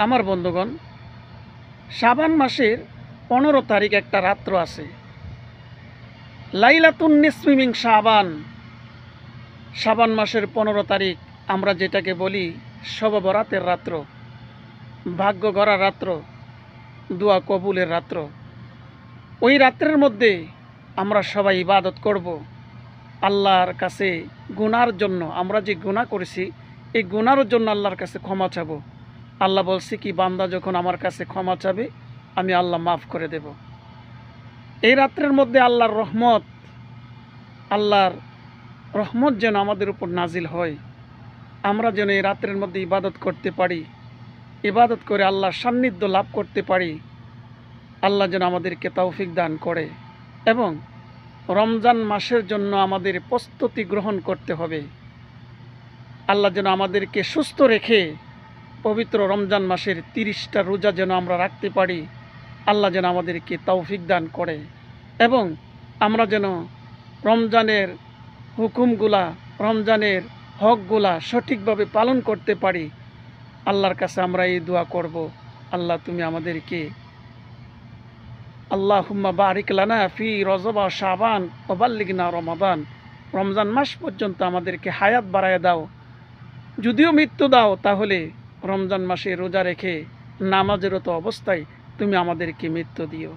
আমার বন্ধুগণ, শাবান মাসের 15 তারিখ একটা রাত্র আছে, লাইলাতুন নিসফি মিন শাবান। শাবান মাসের 15 তারিখ আমরা যেটাকে বলি শবে বরাতের রাত্র, ভাগ্য গড়ার রাত্র, দোয়া কবুলের রাত্র। ওই রাত্রের মধ্যে আমরা সবাই ইবাদত করব আল্লাহর কাছে। গুনার জন্য, আমরা যে গুনাহ করেছি এই গুনার জন্য আল্লাহর কাছে ক্ষমা চাব। আল্লাহ বলছে কি, বান্দা যখন আমার কাছে ক্ষমা চাবে আমি আল্লাহ মাফ করে দেব। এই রাত্রের মধ্যে আল্লাহর রহমত যেন আমাদের উপর নাজিল হয়, আমরা যেন এই রাত্রের মধ্যে ইবাদত করতে পারি, ইবাদত করে আল্লাহর সান্নিধ্য লাভ করতে পারি। আল্লাহ যেন আমাদেরকে তৌফিক দান করে এবং রমজান মাসের জন্য আমাদের প্রস্তুতি গ্রহণ করতে হবে। আল্লাহ যেন আমাদেরকে সুস্থ রেখে পবিত্র রমজান মাসের 30টা রোজা যেন আমরা রাখতে পারি। আল্লাহ যেন আমাদেরকে তৌফিক দান করে এবং আমরা যেন রমজানের হুকুমগুলা, রমজানের হকগুলা সঠিকভাবে পালন করতে পারি। আল্লাহর কাছে আমরা এই দোয়া করব, আল্লাহ তুমি আমাদেরকে আল্লাহুম্মা বারিক লানা ফি রজব ওয়া শাবান ওয়া বাল্লিগনা রমাদান। রমজান মাস পর্যন্ত আমাদেরকে হায়াত বাড়ায় দাও। যদিও মৃত্যু দাও, তাহলে রমজান মাসে রোজা রেখে নামাজরত অবস্থায় তুমি আমাদেরকে মৃত্যু দিও।